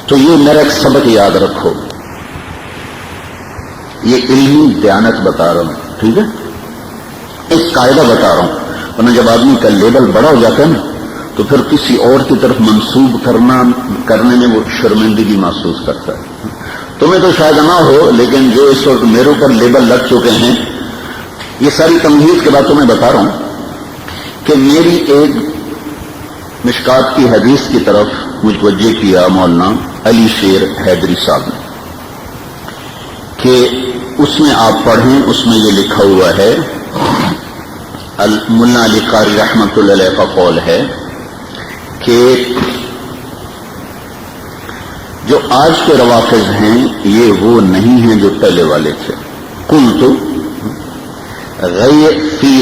تو یہ میرا ایک سبق یاد رکھو، یہ علمی دیانت بتا رہا ہوں، ٹھیک ہے؟ ایک قاعدہ بتا رہا ہوں، ورنہ جب آدمی کا لیبل بڑا ہو جاتا ہے نا تو پھر کسی اور کی طرف منسوب کرنے میں وہ شرمندگی محسوس کرتا ہے۔ تمہیں تو شاید نہ ہو، لیکن جو اس وقت میرے اوپر لیبل لگ چکے ہیں، یہ ساری تمہید کے بعد تمہیں بتا رہا ہوں کہ میری ایک مشکات کی حدیث کی طرف متوجہ کیا مولانا علی شیر حیدری صاحب نے کہ اس میں آپ پڑھیں، اس میں یہ لکھا ہوا ہے، ملا علی قاری رحمۃ اللہ علیہ کا قول ہے کہ جو آج کے روافض ہیں یہ وہ نہیں ہیں جو پہلے والے تھے۔ قلت غیر فی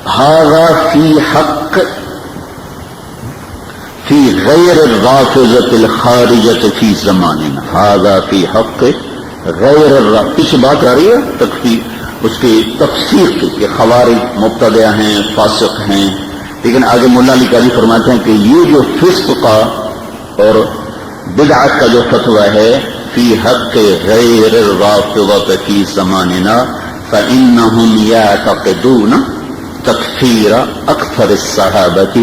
ھذا فی حق فی غیر الرافضۃ الخارجۃ فی زماننا، ھذا فی حق غیر الرافضۃ، پیچھے بات آ رہی ہے تکفیر، اس کی تفسیر کی کہ خوارج مبتدع ہیں، فاسق ہیں، لیکن آگے مولانا علی قاری فرماتے ہیں کہ یہ جو فسق کا اور بدعت کا جو فتویٰ ہے فی حق غیر الرافضۃ فی زماننا فإنہم یعتقدون تکفیر اکثر الصحابۃ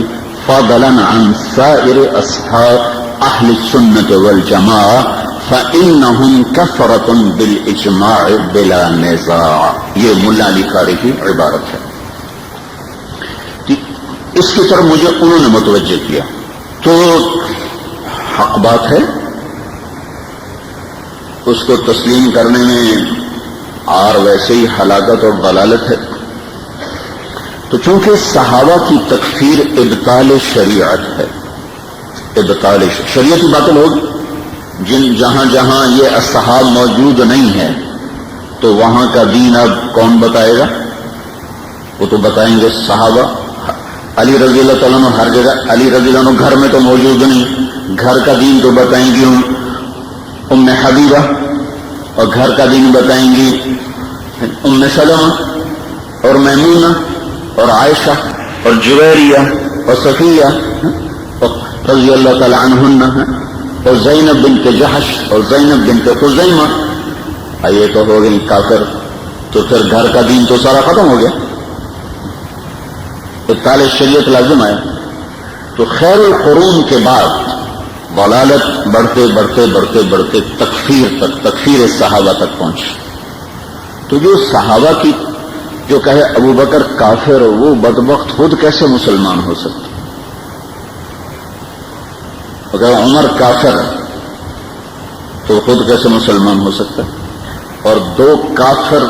فضلا عن سائر اصحاب اہل السنۃ والجماعہ فإنہم کفرۃ بالاجماع بلا نزاع۔ یہ مولانا علی قاری کی عبارت ہے۔ اس کی طرف مجھے انہوں نے متوجہ کیا، تو حق بات ہے، اس کو تسلیم کرنے میں اور ویسے ہی ہلاکت اور ضلالت ہے۔ تو چونکہ صحابہ کی تکفیر ابطال شریعت ہے، ابطال شریعت کی باطل ہوگی، جہاں جہاں یہ اصحاب موجود نہیں ہے تو وہاں کا دین اب کون بتائے گا؟ وہ تو بتائیں گے صحابہ۔ علی رضی اللہ تعالیٰ عنہ ہر جگہ، علی رضی اللہ عنہ گھر میں تو موجود نہیں، گھر کا دین تو بتائیں گی ام حبیبہ، اور گھر کا دین بتائیں گی ام سلمہ اور میمونہ اور عائشہ اور جویریہ اور صفیہ رضی اللہ تعالیٰ عنہن اور زینب بنت جحش اور زینب بنت خزیمہ۔ یہ تو ہو گئی کافر، تو پھر گھر کا دین تو سارا ختم ہو گیا، ابطال شریعت لازم آیا۔ تو خیر القرون کے بعد ضلالت بڑھتے بڑھتے بڑھتے بڑھتے تکفیر تک، تکفیر صحابہ تک پہنچی۔ تو جو صحابہ کی جو کہے ابو بکر کافر، وہ بدبخت خود کیسے مسلمان ہو سکتا؟ اگر عمر کافر تو خود کیسے مسلمان ہو سکتا؟ اور دو کافر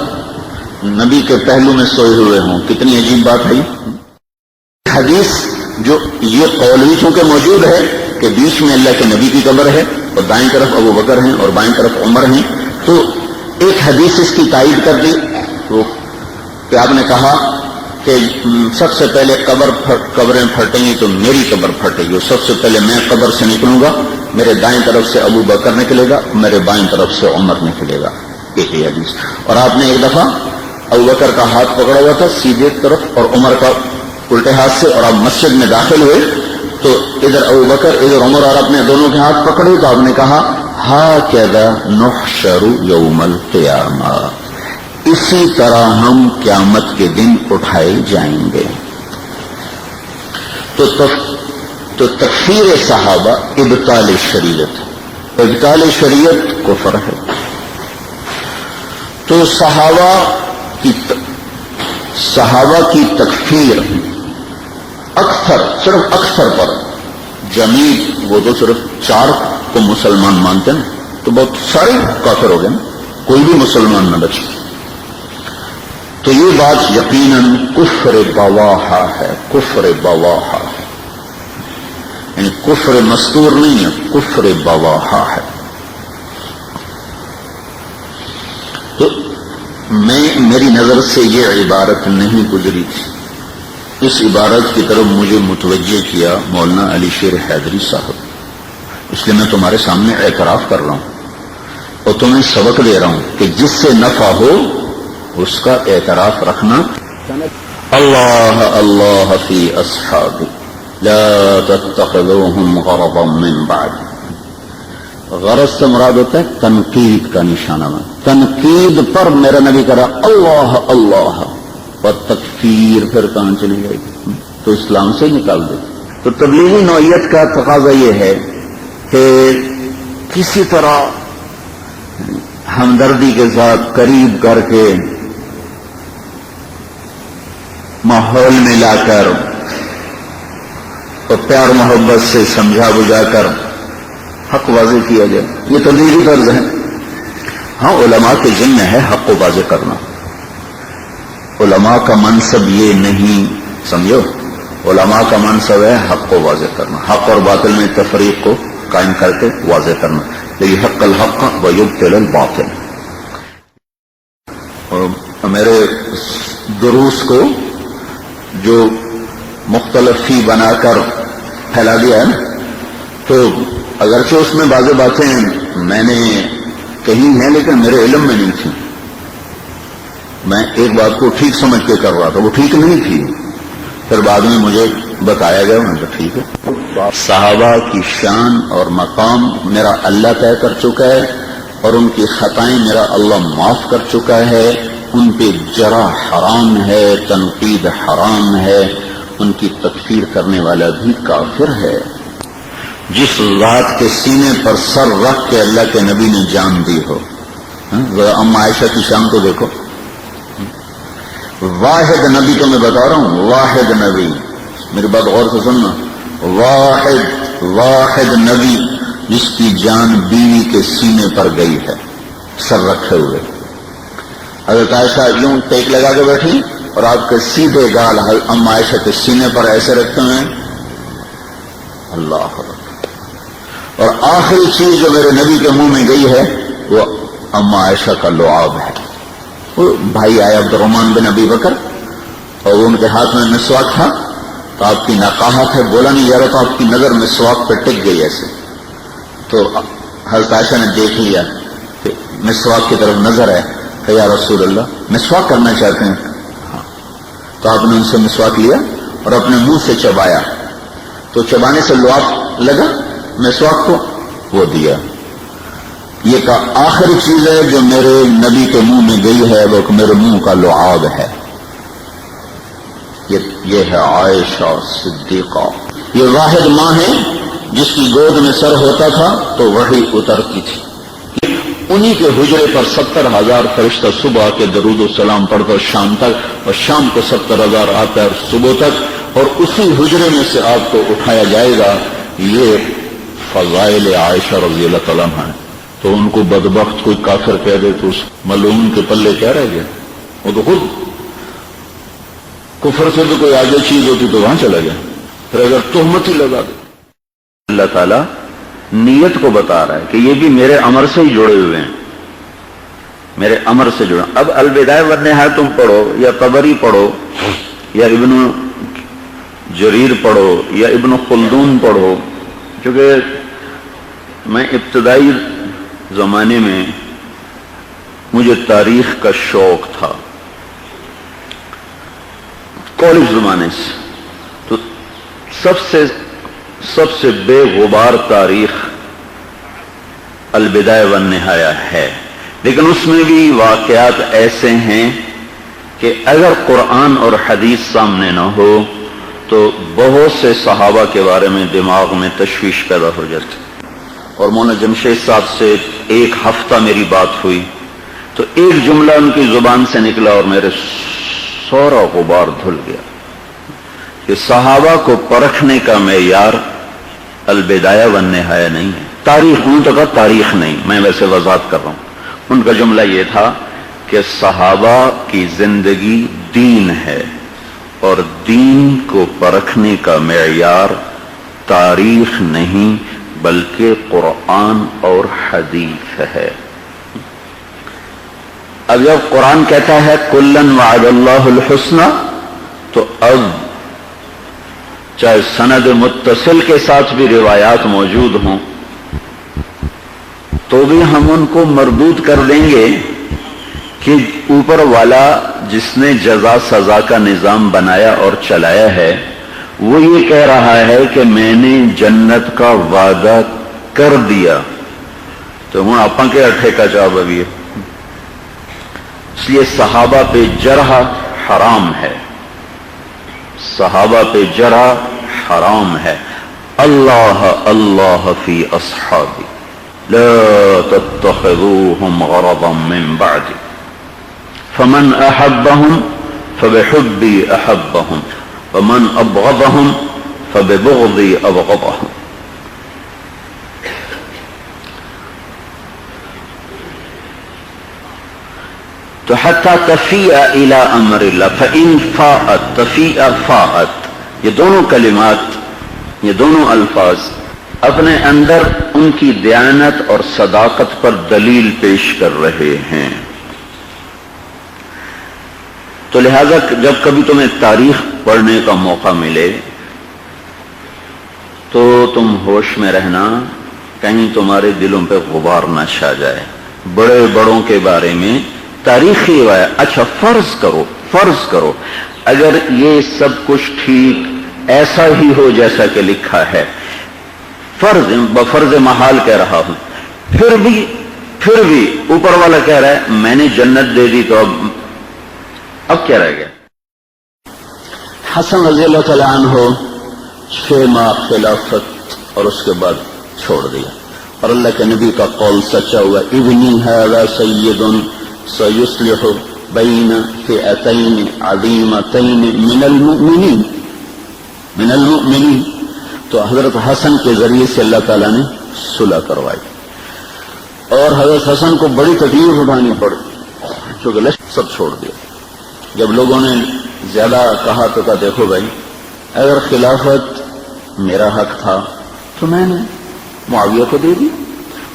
نبی کے پہلو میں سوئے ہوئے ہوں، کتنی عجیب بات ہے۔ حدیث جو یہ قول بھی چونکہ موجود ہے کہ بیچ میں اللہ کے نبی کی قبر ہے اور دائیں طرف ابو بکر ہیں اور بائیں طرف عمر ہیں، تو ایک حدیث اس کی تائید کر دی وہ کہ آپ نے کہا کہ سب سے پہلے قبریں پھٹیں گی تو میری قبر پھٹے گی، سب سے پہلے میں قبر سے نکلوں گا، میرے دائیں طرف سے ابو بکر نکلے گا، میرے بائیں طرف سے عمر نکلے گا، ایک ہی حدیث۔ اور آپ نے ایک دفعہ ابو بکر کا ہاتھ پکڑا ہوا تھا سیدھے طرف اور عمر کا الٹے ہاتھ سے، اور آپ مسجد میں داخل ہوئے تو ادھر ابو بکر ادھر عمر، اور اپنے دونوں کے ہاتھ پکڑے تو آپ نے کہا ہاکذا نحشر یوم القیامہ، اسی طرح ہم قیامت کے دن اٹھائے جائیں گے۔ تو تکفیر صحابہ ابطال شریعت، ابطال شریعت کفر ہے۔ تو صحابہ کی تکفیر اکثر، صرف اکثر پر، جمیع وہ تو صرف 4 کو مسلمان مانتے ہیں، تو بہت سارے کافر ہو گئے نا، کوئی بھی مسلمان نہ بچے۔ تو یہ بات یقیناً کفر بواحہ ہے، کفر بواحہ ہے، یعنی کفر مستور نہیں ہے، کفر بواحہ ہے۔ تو میری نظر سے یہ عبارت نہیں گزری تھی، اس عبارت کی طرف مجھے متوجہ کیا مولانا علی شیر حیدری صاحب، اس لیے میں تمہارے سامنے اعتراف کر رہا ہوں اور تمہیں سبق دے رہا ہوں کہ جس سے نفع ہو اس کا اعتراف رکھنا۔ اللہ اللہ فی اصحابی، لا تتخذوهم غرضا من بعد. غرض سے مراد ہوتا ہے تنقید کا نشانہ. تنقید پر میرا نبی کرا اللہ اللہ اور تکفیر پھر کہاں چلی جائے گی؟ تو اسلام سے نکال دے. تو تبلیغی نوعیت کا تقاضا یہ ہے کہ کسی طرح ہمدردی کے ساتھ قریب کر کے ماحول میں لا کر اور پیار محبت سے سمجھا بجھا کر حق واضح کیا جائے. یہ تبلیغی طرز ہے. ہاں علماء کے ذمہ ہے حق کو واضح کرنا. علماء کا منصب یہ نہیں سمجھو. علماء کا منصب ہے حق کو واضح کرنا, حق اور باطل میں تفریق کو قائم کر کے واضح کرنا. لیکن حق الحق ویبطل الباطل. اور میرے دروس کو جو مختلف فی بنا کر پھیلا دیا ہے نا, تو اگرچہ اس میں بعض باتیں میں نے کہی ہیں لیکن میرے علم میں نہیں تھی. میں ایک بات کو ٹھیک سمجھ کے کر رہا تھا, وہ ٹھیک نہیں تھی. پھر بعد میں مجھے بتایا گیا, میں کہا ٹھیک ہے. صحابہ کی شان اور مقام میرا اللہ طے کر چکا ہے, اور ان کی خطائیں میرا اللہ معاف کر چکا ہے. ان پہ جرح حرام ہے, تنقید حرام ہے, ان کی تکفیر کرنے والا بھی کافر ہے. جس ذات کے سینے پر سر رکھ کے اللہ کے نبی نے جان دی ہو. ام عائشہ کی شان کو دیکھو. واحد نبی تو میں بتا رہا ہوں, واحد نبی, میری بات غور سے سننا, واحد نبی جس کی جان بیوی کے سینے پر گئی ہے سر رکھے ہوئے. حضرت عائشہ یوں ٹیک لگا کے بیٹھی اور آپ کے سیدھے گال ام عائشہ کے سینے پر ایسے رکھتے ہیں. اللہ اکبر. اور آخری چیز جو میرے نبی کے منہ میں گئی ہے وہ ام عائشہ کا لعاب ہے. وہ بھائی آئے عبد الرحمن بن ابی بکر اور ان کے ہاتھ میں مسواک تھا, تو آپ کی نقاہت ہے, بولا نہیں جا رہا, تو آپ کی نظر مسواک پہ ٹک گئی ایسے. تو حضرت عائشہ نے دیکھ لیا کہ مسواک کی طرف نظر ہے, کہ یا رسول اللہ مسواک کرنا چاہتے ہیں. ہاں. تو آپ نے ان سے مسواک لیا اور اپنے منہ سے چبایا, تو چبانے سے لعاب لگا مسواک کو, وہ دیا. یہ کا آخری چیز ہے جو میرے نبی کے منہ میں گئی ہے, وہ میرے منہ کا لعاب ہے. یہ ہے عائشہ صدیقہ. یہ واحد ماں ہے جس کی گود میں سر ہوتا تھا تو وحی اترتی تھی. انہی کے حجرے پر 70,000 فرشتہ صبح کے درود و سلام پڑھ کر شام تک, اور شام کو 70,000 آتا ہے صبح تک, اور اسی حجرے میں سے آپ کو اٹھایا جائے گا. یہ فضائل عائشہ رضی اللہ تعالیٰ عنہ ہے. تو ان کو بدبخت کوئی کافر کہہ دے تو اس ملعون کے پلے کیا رہ گیا؟ وہ تو خود کفر سے بھی کوئی آگے چیز ہوتی تو وہاں چلا گیا. پھر اگر تہمت ہی لگا دے. اللہ تعالیٰ نیت کو بتا رہا ہے کہ یہ بھی میرے امر سے ہی جڑے ہوئے ہیں, میرے امر سے جڑے. اب البدایہ والنہایہ تم پڑھو, یا طبری پڑھو, یا ابن جریر پڑھو, یا ابن خلدون پڑھو. کیونکہ میں ابتدائی زمانے میں مجھے تاریخ کا شوق تھا, کالج زمانے سے, تو سب سے بے غبار تاریخ البدایہ والنہایہ ہے. لیکن اس میں بھی واقعات ایسے ہیں کہ اگر قرآن اور حدیث سامنے نہ ہو تو بہت سے صحابہ کے بارے میں دماغ میں تشویش پیدا ہو جاتی. اور مولانا جمشید صاحب سے ایک ہفتہ میری بات ہوئی تو ایک جملہ ان کی زبان سے نکلا اور میرے سورا غبار دھل گیا کہ صحابہ کو پرکھنے کا معیار البدایہ والنہایہ نہیں ہے. تاریخ ان کا تاریخ نہیں, میں ویسے وضاحت کر رہا ہوں. ان کا جملہ یہ تھا کہ صحابہ کی زندگی دین ہے, اور دین کو پرکھنے کا معیار تاریخ نہیں بلکہ قرآن اور حدیث ہے. اب جب قرآن کہتا ہے کلن وعد اللہ الحسنى, تو اب چاہے سند متصل کے ساتھ بھی روایات موجود ہوں تو بھی ہم ان کو مردود کر دیں گے کہ اوپر والا جس نے جزا سزا کا نظام بنایا اور چلایا ہے وہ یہ کہہ رہا ہے کہ میں نے جنت کا وعدہ کر دیا تو ہوں آپ کے اٹھے کا جواب ابھی ہے. اس لیے صحابہ پہ جرح حرام ہے، صحابہ پہ جرح حرام ہے. اللہ اللہ فی اصحابی لا تتخذوهم غرضا من بعدی فمن احبهم فبحبی احبهم ومن ابغضهم فببغضی ابغضهم. تو حتی تفیء الی امر اللہ فإن فاءت تفیء فاءت، یہ دونوں کلمات، یہ دونوں الفاظ اپنے اندر ان کی دیانت اور صداقت پر دلیل پیش کر رہے ہیں. تو لہذا جب کبھی تمہیں تاریخ پڑھنے کا موقع ملے تو تم ہوش میں رہنا، کہیں تمہارے دلوں پہ غبار نہ چھا جائے. بڑے بڑوں کے بارے میں تاریخی روایت، اچھا فرض کرو اگر یہ سب کچھ ٹھیک ایسا ہی ہو جیسا کہ لکھا ہے، بفرض محال کہہ رہا ہوں، پھر بھی اوپر والا کہہ رہا ہے میں نے جنت دے دی، تو اب کیا رہ گیا؟ حسن رضی اللہ تعالیٰ عنہ 6 ماہ خلافت اور اس کے بعد چھوڑ دیا، اور اللہ کے نبی کا قول سچا ہوا، ابنی ھذا سید سیصلح بین فئتین عظیمتین من المؤمنین. تو حضرت حسن کے ذریعے سے اللہ تعالیٰ نے صلح کروائی، اور حضرت حسن کو بڑی تکلیف اٹھانی پڑی چونکہ لشکر سب چھوڑ دیا. جب لوگوں نے زیادہ کہا تو کہا دیکھو بھائی، اگر خلافت میرا حق تھا تو میں نے معاویہ کو دے دی،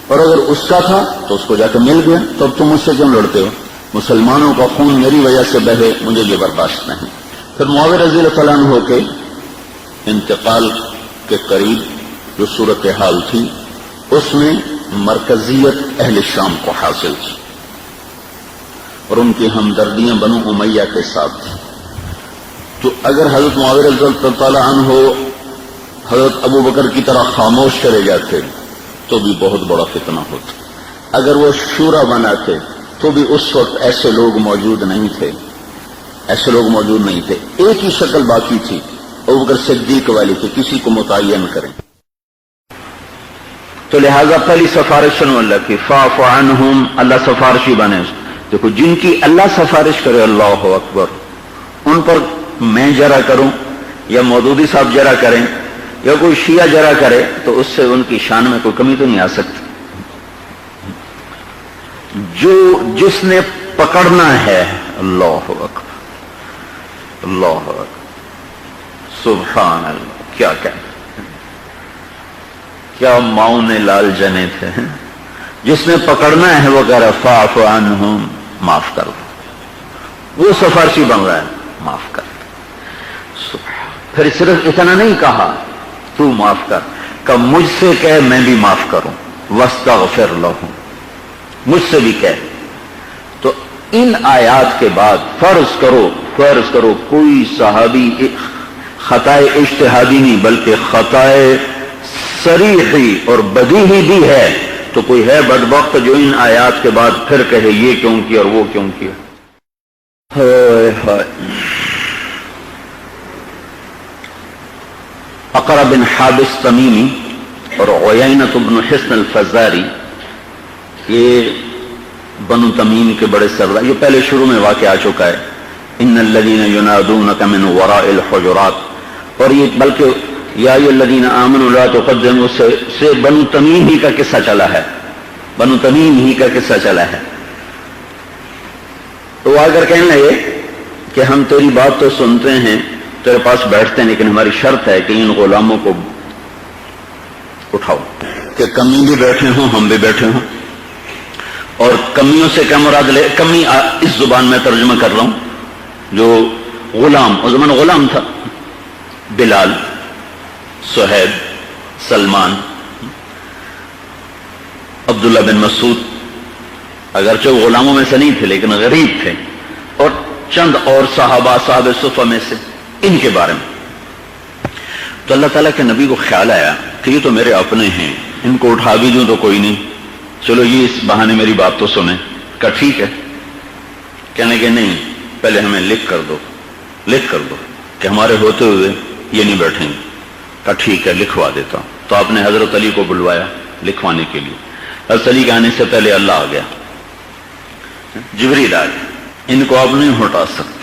اور اگر اس کا تھا تو اس کو جا کے مل گیا، تو اب تم مجھ سے کیوں لڑتے ہو؟ مسلمانوں کا خون میری وجہ سے بہے، مجھے یہ برداشت نہیں. پھر معاویہ رضی اللہ تعالیٰ عنہ کے انتقال کے قریب جو صورتحال تھی اس میں مرکزیت اہل شام کو حاصل تھی، اور ان کی ہمدردیاں بنو امیہ کے ساتھ تھی. تو اگر حضرت معاویہ رضی اللہ تعالیٰ عنہ حضرت ابو بکر کی طرح خاموش چلے جاتے تو بھی بہت بڑا فتنہ ہوتا. اگر وہ شورا بناتے تو بھی اس وقت ایسے لوگ موجود نہیں تھے. ایک ہی شکل باقی تھی، ابو بکر صدیق والی تھی، کسی کو متعین کریں. تو لہذا پہلی سفارش سنو اللہ کی، فاعف عنہم، اللہ سفارشی بنے. دیکھو جن کی اللہ سفارش کرے، اللہ اکبر، ان پر میں جرا کروں یا مودودی صاحب جرا کریں یا کوئی شیعہ جرا کرے تو اس سے ان کی شان میں کوئی کمی تو نہیں آ سکتی. جس نے پکڑنا ہے، اللہ اکبر اللہ اکبر سبحان اللہ، کیا ماؤں نے لال جنے تھے. جس نے پکڑنا ہے وہ کہہ رہا فاعف عنہم، معاف کر دو. وہ سفارشی بن رہا ہے، معاف کر دو. پھر صرف اتنا نہیں کہا تو معاف کر، کہ مجھ سے کہہ میں بھی معاف کروں، واستغفر لہم، مجھ سے بھی کہہ. تو ان آیات کے بعد فرض کرو کوئی صحابی خطائے اجتہادی نہیں بلکہ خطائے صریحی اور بدیہی بھی ہے، تو کوئی ہے بدبخت جو ان آیات کے بعد پھر کہے یہ کیوں کیا اور وہ کیوں کیا. اقرا بن حابس تمیمی اور عیینۃ بن حصن الفزاری، یہ بنو تمیم کے بڑے سردار، یہ پہلے شروع میں واقع آ چکا ہے. ان الذین ینادونک من وراء الحجرات، اور یہ بلکہ یا ایھا الذین آمنوا لا تقدموا سے بنو تمیم ہی کا قصہ چلا ہے. تو آ کر کہنے لگے کہ ہم تیری بات تو سنتے ہیں، تیرے پاس بیٹھتے ہیں، لیکن ہماری شرط ہے کہ ان غلاموں کو اٹھاؤ کہ کمی بھی بیٹھے ہوں ہم بھی بیٹھے ہوں. اور کمیوں سے کیا مراد لے؟ کمی اس زبان میں ترجمہ کر رہا ہوں، جو غلام، اس زمان غلام تھا، بلال، سہیب، سلمان، عبداللہ بن مسعود، اگرچہ غلاموں میں سے نہیں تھے لیکن غریب تھے، اور چند اور صحابہ صحابہ صفہ میں سے، ان کے بارے میں تو اللہ تعالیٰ کے نبی کو خیال آیا کہ یہ تو میرے اپنے ہیں، ان کو اٹھا بھی دوں تو کوئی نہیں، چلو یہ اس بہانے میری بات تو سنیں۔ کہا ٹھیک ہے۔ کہنے کہ نہیں، پہلے ہمیں لکھ کر دو کہ ہمارے ہوتے ہوئے یہ نہیں بیٹھیں گے۔ کہا ٹھیک ہے، لکھوا دیتا ہوں۔ تو آپ نے حضرت علی کو بلوایا لکھوانے کے لیے۔ حضرت علی کے آنے سے پہلے اللہ آ گیا، جبریل آ گیا، ان کو آپ نہیں ہٹا سکتے۔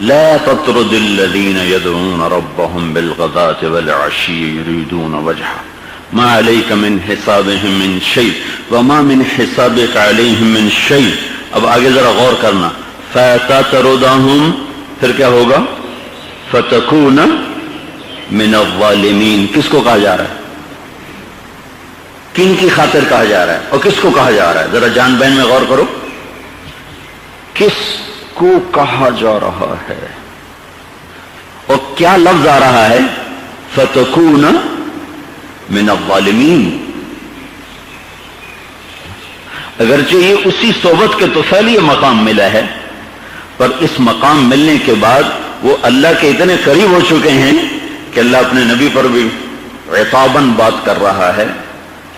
لا تطرد الذين يدعون ربهم بالغداة والعشي يريدون وجهه ما عليك من حسابهم من شيء وما من حسابك عليهم من شيء۔ اب آگے ذرا غور کرنا، فتطردهم، پھر کیا ہوگا؟ فتكون من الظالمین۔ کس کو کہا جا رہا ہے؟ کن کی خاطر کہا جا رہا ہے اور کس کو کہا جا رہا ہے؟ ذرا جان بین میں غور کرو، کس کو کہا جا رہا ہے اور کیا لفظ آ رہا ہے؟ فتکون من الظالمین۔ اگرچہ یہ اسی صحبت کے طفیل یہ مقام ملا ہے، پر اس مقام ملنے کے بعد وہ اللہ کے اتنے قریب ہو چکے ہیں کہ اللہ اپنے نبی پر بھی عتاباً بات کر رہا ہے،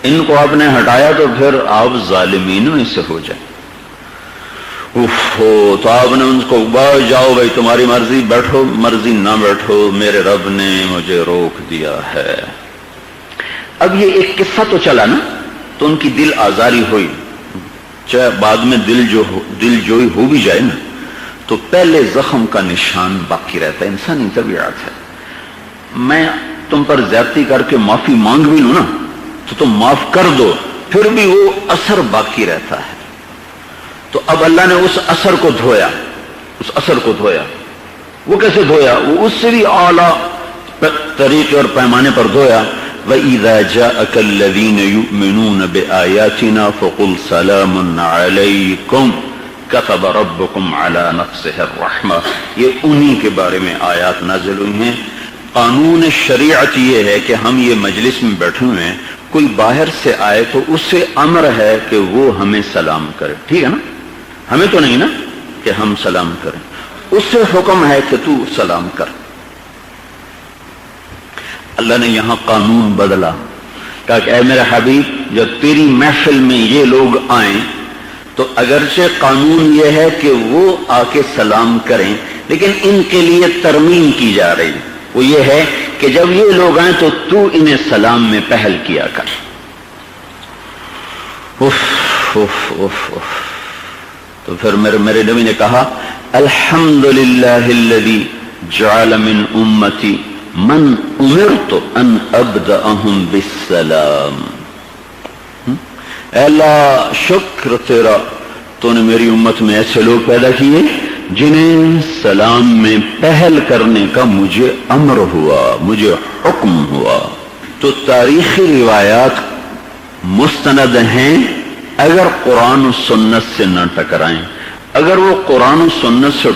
ان کو آپ نے ہٹایا تو پھر آپ ظالمینوں میں سے ہو جائیں۔ تو آپ نے ان کو جاؤ بھائی تمہاری مرضی، بیٹھو مرضی نہ بیٹھو، میرے رب نے مجھے روک دیا ہے۔ اب یہ ایک قصہ تو چلا نا، تو ان کی دل آزاری ہوئی، چاہے بعد میں دل جوئی ہو بھی جائے نا، تو پہلے زخم کا نشان باقی رہتا ہے، انسانی طبیعت ہے۔ میں تم پر زیادتی کر کے معافی مانگ بھی لوں نا تو تم معاف کر دو، پھر بھی وہ اثر باقی رہتا ہے۔ تو اب اللہ نے اس اثر کو دھویا، وہ کیسے دھویا؟ وہ اس سے بھی اعلیٰ طریقے اور پیمانے پر دھویا۔ وَإِذَا جَاءَكَ الَّذِينَ يُؤْمِنُونَ بِآيَاتِنَا فَقُلْ سَلَامٌ عَلَيْكُمْ كَتَبَ رَبُّكُمْ عَلَى نَفْسِهِ الرَّحْمَةِ۔ یہ انہی کے بارے میں آیات نازل ہوئی ہیں۔ قانون شریعت یہ ہے کہ ہم یہ مجلس میں بیٹھے ہوئے ہیں، کوئی باہر سے آئے تو اس سے امر ہے کہ وہ ہمیں سلام کرے، ٹھیک ہے نا؟ ہمیں تو نہیں نا کہ ہم سلام کریں، اس سے حکم ہے کہ تو سلام کر۔ اللہ نے یہاں قانون بدلا، کہا کہ اے میرے حبیب جب تیری محفل میں یہ لوگ آئیں تو اگرچہ قانون یہ ہے کہ وہ آ کے سلام کریں، لیکن ان کے لیے ترمیم کی جا رہی، وہ یہ ہے کہ جب یہ لوگ آئیں تو انہیں سلام میں پہل کیا کر۔ تو پھر میرے نبی نے کہا الحمدللہ الذی جعل من امتی من امرت ان ابدأہم بالسلام۔ اے اللہ شکر تیرا، تو نے میری امت میں ایسے لوگ پیدا کیے جنہیں سلام میں پہل کرنے کا مجھے امر ہوا، مجھے حکم ہوا۔ تو تاریخی روایات مستند ہیں اگر قرآن و سنت سے نہ ٹکرائیں، اگر وہ قرآن و سنت سے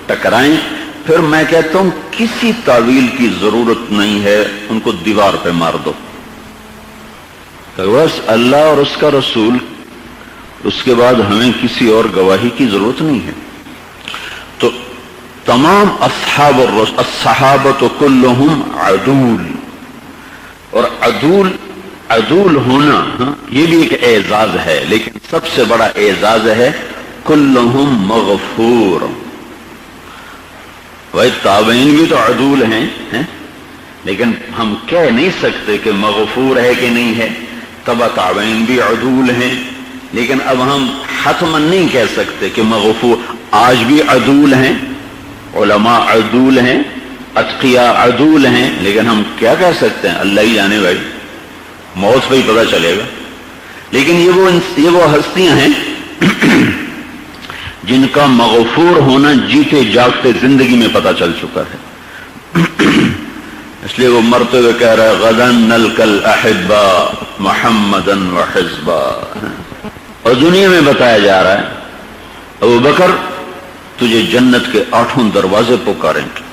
ٹکرائیں پھر میں کہتا ہوں کسی تعویل کی ضرورت نہیں ہے، ان کو دیوار پہ مار دو، بس اللہ اور اس کا رسول، اس کے بعد ہمیں کسی اور گواہی کی ضرورت نہیں ہے۔ تو تمام اصحاب الصحابۃ کلہم عدول، اور عدول ہونا یہ بھی ایک اعزاز ہے، لیکن سب سے بڑا اعزاز ہے کلہم مغفور۔ بھائی تابعین بھی تو عدول ہیں، لیکن ہم کہہ نہیں سکتے کہ مغفور ہے کہ نہیں ہے۔ تبع تابعین بھی عدول ہیں، لیکن اب ہم حتماً نہیں کہہ سکتے کہ مغفور۔ آج بھی عدول ہیں، علماء عدول ہیں، اتقیاء عدول ہیں، لیکن ہم کیا کہہ سکتے ہیں؟ اللہ ہی جانے بھائی، موت پہ ہی پتہ چلے گا۔ لیکن یہ وہ ہستیاں ہیں جن کا مغفور ہونا جیتے جاگتے زندگی میں پتہ چل چکا ہے، اس لیے وہ مرتے ہوئے کہہ رہا ہے غداً نلقى الأحباء محمدا وحزبا۔ اور دنیا میں بتایا جا رہا ہے ابو بکر تجھے جنت کے 8 دروازے پکاریں گے،